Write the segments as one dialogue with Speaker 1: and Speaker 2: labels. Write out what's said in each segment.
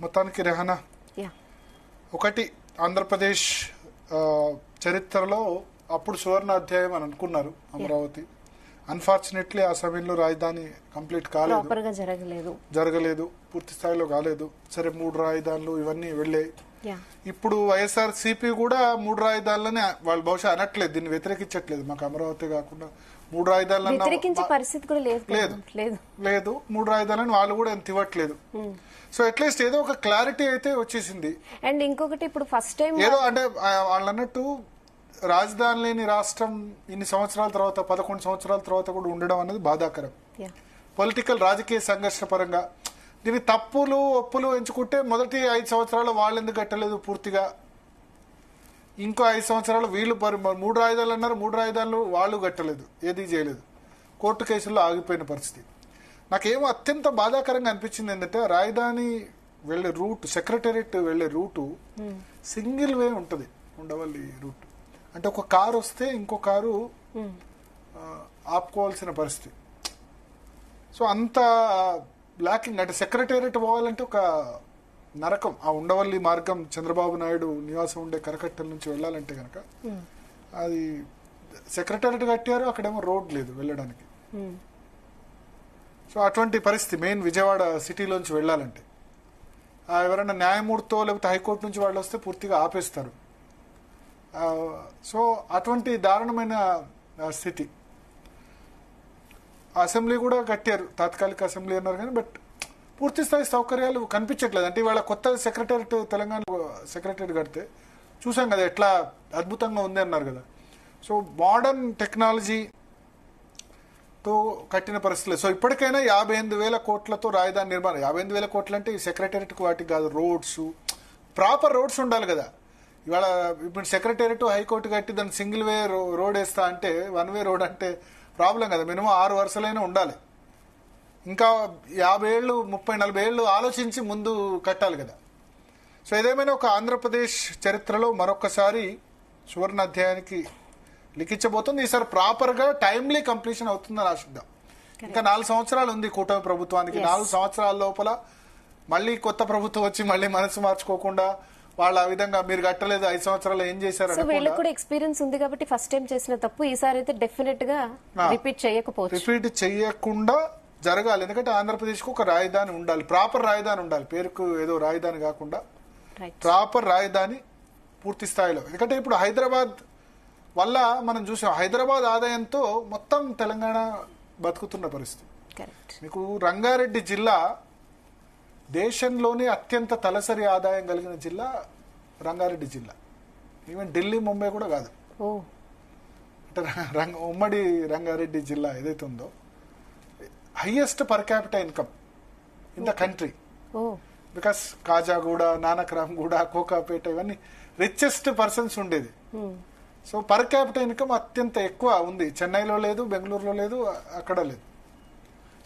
Speaker 1: మొత్తానికి రెహనా ఒకటి ఆంధ్రప్రదేశ్ చరిత్రలో అప్పుడు సువర్ణ అధ్యాయం అని అనుకున్నారు అమరావతి. అన్ఫార్చునేట్లీ ఆ సమయంలో రాజధాని కంప్లీట్ జరగలేదు, పూర్తి స్థాయిలో కాలేదు. సరే 3 రాజధానులు ఇవన్నీ వెళ్ళాయి. ఇప్పుడు వైఎస్ఆర్ సిపి కూడా 3 రాజధానులని వాళ్ళు బహుశా అనట్లేదు, దీన్ని వ్యతిరేకించట్లేదు. మాకు అమరావతి కాకుండా 3 రాజధానులు లేదు, 3 రాజధానులని వాళ్ళు కూడా ఎంత ఇవ్వట్లేదు. సో అట్లీస్ట్ ఏదో ఒక క్లారిటీ అయితే వచ్చేసింది.
Speaker 2: అండ్ ఇంకొకటి ఇప్పుడు ఫస్ట్ టైం
Speaker 1: ఏదో అంటే వాళ్ళు అన్నట్టు రాజధాని లేని రాష్ట్రం ఇన్ని సంవత్సరాల తర్వాత 11 సంవత్సరాల తర్వాత కూడా ఉండడం అనేది బాధాకరం. పొలిటికల్ రాజకీయ సంఘర్ష పరంగా దీని తప్పులు ఒప్పులు ఎంచుకుంటే మొదటి 5 సంవత్సరాలు వాళ్ళు ఎందుకు కట్టలేదు పూర్తిగా, ఇంకో 5 సంవత్సరాలు వీళ్ళు 3 రాజధానులు అన్నారు, 3 రాజధానులు వాళ్ళు కట్టలేదు, ఏది చేయలేదు, కోర్టు కేసుల్లో ఆగిపోయిన పరిస్థితి. నాకేమో అత్యంత బాధాకరంగా అనిపించింది ఏంటంటే రాజధాని వెళ్లే రూట్, సెక్రటేరియట్ వెళ్లే రూటు సింగిల్ వే ఉంటుంది, ఉండవల్లి రూట్. అంటే ఒక కారు వస్తే ఇంకో కారు ఆపుకోవాల్సిన పరిస్థితి. సో అంత బ్లాకింగ్, అంటే సెక్రటేరియట్ పోవాలంటే ఒక నరకం. ఆ ఉండవల్లి మార్గం చంద్రబాబు నాయుడు నివాసం ఉండే కరకట్టల నుంచి వెళ్ళాలంటే కనుక అది సెక్రటేరియట్ కట్టారు, అక్కడేమో రోడ్ లేదు వెళ్ళడానికి. సో అటువంటి పరిస్థితి మెయిన్ విజయవాడ సిటీలోంచి వెళ్ళాలంటే. ఎవరైనా న్యాయమూర్తితో లేకపోతే హైకోర్టు నుంచి వాళ్ళు వస్తే పూర్తిగా ఆపేస్తారు. సో అటువంటి దారుణమైన స్థితి. అసెంబ్లీ కూడా కట్టారు, తాత్కాలిక అసెంబ్లీ అన్నారు కానీ బట్ పూర్తి స్థాయి సౌకర్యాలు కనిపించట్లేదు. అంటే ఇవాళ కొత్త సెక్రటేరియట్ తెలంగాణ సెక్రటేరియట్ కడితే చూసాం కదా ఎట్లా అద్భుతంగా ఉంది అన్నారు కదా. సో మోడర్న్ టెక్నాలజీతో కట్టిన పరిస్థితులు. సో ఇప్పటికైనా 58,000 కోట్లతో రాజధాని నిర్మాణం. 58,000 కోట్లు అంటే ఈ సెక్రటేరియట్కి వాటికి కాదు, రోడ్స్, ప్రాపర్ రోడ్స్ ఉండాలి కదా. ఇవాళ ఇప్పుడు సెక్రటేరియట్ హైకోర్టు కట్టి దాన్ని సింగిల్ వే రోడ్ వేస్తా అంటే 1 వే రోడ్ అంటే ప్రాబ్లం కదా. మినిమం 6 వరుసలైనా ఉండాలి. ఇంకా 50 ఏళ్ళు 30-40 ఏళ్ళు ఆలోచించి ముందు కట్టాలి కదా. సో ఏదేమైనా ఒక ఆంధ్రప్రదేశ్ చరిత్రలో మరొకసారి సువర్ణ అధ్యాయానికి లిఖించబోతుంది. ఈసారి ప్రాపర్గా టైమ్లీ కంప్లీషన్ అవుతుందని ఆశిద్దాం. ఇంకా 4 సంవత్సరాలు ఉంది కూటమి ప్రభుత్వానికి. 4 సంవత్సరాల లోపల మళ్ళీ కొత్త ప్రభుత్వం వచ్చి మళ్ళీ మనసు మార్చుకోకుండా వాళ్ళు ఆ విధంగా మీరు కట్టలేదు 5 సంవత్సరాలు ఏం చేశారు.
Speaker 2: వీళ్ళకి కూడా ఎక్స్పీరియన్స్ ఉంది కాబట్టి ఫస్ట్ టైం చేసిన తప్పు ఈసారి అయితే డెఫినెట్ గా రిపీట్
Speaker 1: చేయకుండా జరగాలి. ఎందుకంటే ఆంధ్రప్రదేశ్ కు ఒక రాజధాని ఉండాలి, ప్రాపర్ రాజధాని ఉండాలి. పేరుకు ఏదో రాజధాని కాకుండా ప్రాపర్ రాజధాని పూర్తి స్థాయిలో. ఎందుకంటే ఇప్పుడు హైదరాబాద్ వల్ల మనం చూసాం, హైదరాబాద్ ఆదాయంతో మొత్తం తెలంగాణ బతుకుతున్న పరిస్థితి. మీకు రంగారెడ్డి జిల్లా దేశంలోనే అత్యంత తలసరి ఆదాయం కలిగిన జిల్లా రంగారెడ్డి జిల్లా. ఈవెన్ ఢిల్లీ, ముంబై కూడా కాదు. అంటే ఉమ్మడి రంగారెడ్డి జిల్లా ఏదైతే ఉందో highest per capital income in the country. Because Khajaguda, Nanakramguda, Kokapet ఇవన్నీ రిచెస్ట్ పర్సన్స్ ఉండేది. సో పర్ క్యాపిటల్ ఇన్కమ్ అత్యంత ఎక్కువ ఉంది. చెన్నైలో లేదు, బెంగళూరులో లేదు, అక్కడ లేదు.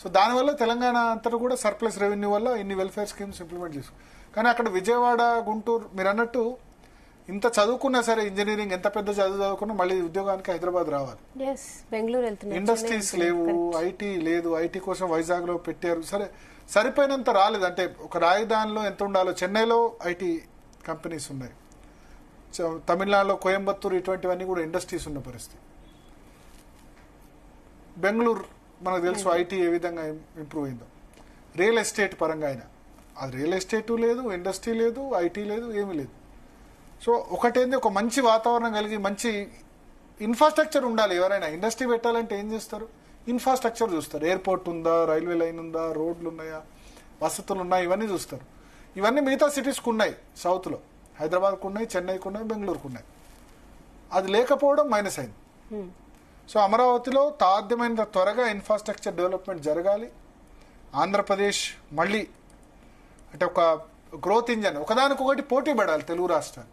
Speaker 1: సో దానివల్ల తెలంగాణ అంతటా కూడా సర్ప్లస్ రెవెన్యూ వల్ల ఇన్ని వెల్ఫేర్ స్కీమ్స్ ఇంప్లిమెంట్ చేసు. కానీ అక్కడ విజయవాడ, గుంటూరు మీరు అన్నట్టు ఇంత చదువుకున్నా సరే, ఇంజనీరింగ్ ఎంత పెద్ద చదువుకున్నా మళ్ళీ ఉద్యోగానికి హైదరాబాద్ రావాలి. ఇండస్ట్రీస్ లేవు, ఐటీ లేదు. ఐటీ కోసం వైజాగ్ లో పెట్టారు, సరే సరిపోయినంత రాలేదు. అంటే ఒక రాజధానిలో ఎంత ఉండాలో, చెన్నైలో ఐటీ కంపెనీస్ ఉన్నాయి, తమిళనాడులో కోయంబత్తూరు ఇటువంటివన్నీ కూడా ఇండస్ట్రీస్ ఉన్న పరిస్థితి. బెంగళూరు మనకు తెలుసు ఐటీ ఏ విధంగా ఇంప్రూవ్ అయిందో. రియల్ ఎస్టేట్ పరంగా అయినా అది రియల్ ఎస్టేటు లేదు, ఇండస్ట్రీ లేదు, ఐటీ లేదు, ఏమీ లేదు. సో ఒకటేంది, ఒక మంచి వాతావరణం కలిగి మంచి ఇన్ఫ్రాస్ట్రక్చర్ ఉండాలి. ఎవరైనా ఇండస్ట్రీ పెట్టాలంటే ఏం చేస్తారు? ఇన్ఫ్రాస్ట్రక్చర్ చూస్తారు. ఎయిర్పోర్ట్ ఉందా, రైల్వే లైన్ ఉందా, రోడ్లు ఉన్నాయా, వసతులు ఉన్నాయా, ఇవన్నీ చూస్తారు. ఇవన్నీ మిగతా సిటీస్కి ఉన్నాయి. సౌత్లో హైదరాబాద్కు ఉన్నాయి, చెన్నైకు ఉన్నాయి, బెంగళూరుకు ఉన్నాయి. అది లేకపోవడం మైనస్ అయింది. సో అమరావతిలో సాధ్యమైనంత త్వరగా ఇన్ఫ్రాస్ట్రక్చర్ డెవలప్మెంట్ జరగాలి. ఆంధ్రప్రదేశ్ మళ్ళీ అంటే ఒక గ్రోత్ ఇంజన్, ఒకదానికొకటి పోటీ పడాలి తెలుగు రాష్ట్రాలు.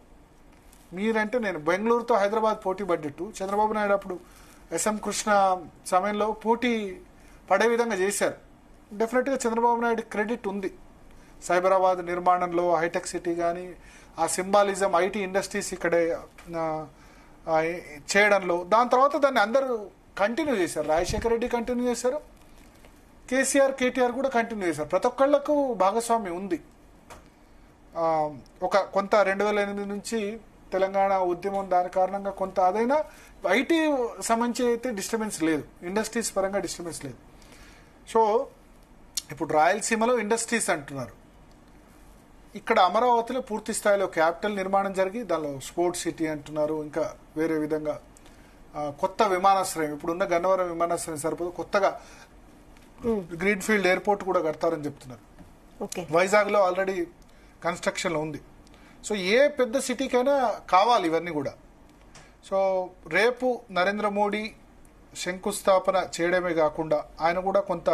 Speaker 1: మీరంటే నేను బెంగళూరుతో హైదరాబాద్ పోటీ పడ్డట్టు చంద్రబాబు నాయుడు అప్పుడు ఎస్ఎం కృష్ణ సమయంలో పోటీ పడే విధంగా చేశారు. డెఫినెట్గా చంద్రబాబు నాయుడు క్రెడిట్ ఉంది సైబరాబాద్ నిర్మాణంలో, హైటెక్ సిటీ కానీ ఆ సింబాలిజం, ఐటీ ఇండస్ట్రీస్ ఇక్కడే చేయడంలో. దాని తర్వాత దాన్ని అందరూ కంటిన్యూ చేశారు. రాజశేఖర రెడ్డి కంటిన్యూ చేశారు, కేసీఆర్, కేటీఆర్ కూడా కంటిన్యూ చేశారు. ప్రతి ఒక్కళ్లకు భాగస్వామ్యం ఉంది. ఒక కొంత 2008 నుంచి తెలంగాణ ఉద్యమం దాని కారణంగా కొంత అదైనా ఐటీ సంబంధించి అయితే డిస్టర్బెన్స్ లేదు, ఇండస్ట్రీస్ పరంగా డిస్టర్బెన్స్ లేదు. సో ఇప్పుడు రాయలసీమలో ఇండస్ట్రీస్ అంటున్నారు, ఇక్కడ అమరావతిలో పూర్తి స్థాయిలో క్యాపిటల్ నిర్మాణం జరిగి దానిలో స్పోర్ట్స్ సిటీ అంటున్నారు, ఇంకా వేరే విధంగా కొత్త విమానాశ్రయం, ఇప్పుడున్న గన్నవరం విమానాశ్రయం సరిపోదు, కొత్తగా గ్రీన్ ఫీల్డ్ ఎయిర్పోర్ట్ కూడా కడతారని చెప్తున్నారు. వైజాగ్లో ఆల్రెడీ కన్స్ట్రక్షన్లో ఉంది. సో ఏ పెద్ద సిటీకైనా కావాలి ఇవన్నీ కూడా. సో రేపు నరేంద్ర మోడీ శంకుస్థాపన చేయడమే కాకుండా ఆయన కూడా కొంత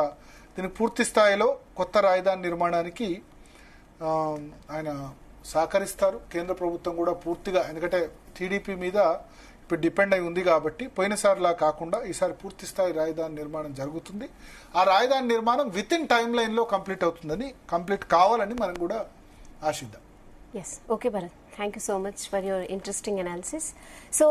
Speaker 1: దీనికి పూర్తి స్థాయిలో కొత్త రాజధాని నిర్మాణానికి ఆయన సహకరిస్తారు. కేంద్ర ప్రభుత్వం కూడా పూర్తిగా, ఎందుకంటే టీడీపీ మీద ఇప్పుడు డిపెండ్ అయి ఉంది కాబట్టి పోయినసారిలా కాకుండా ఈసారి పూర్తి స్థాయి రాజధాని నిర్మాణం జరుగుతుంది. ఆ రాజధాని నిర్మాణం విత్ ఇన్ టైమ్ లైన్లో కంప్లీట్ కావాలని మనం కూడా ఆశిద్దాం.
Speaker 2: Yes. Okay, Bharat. Thank you so much for your interesting analysis. So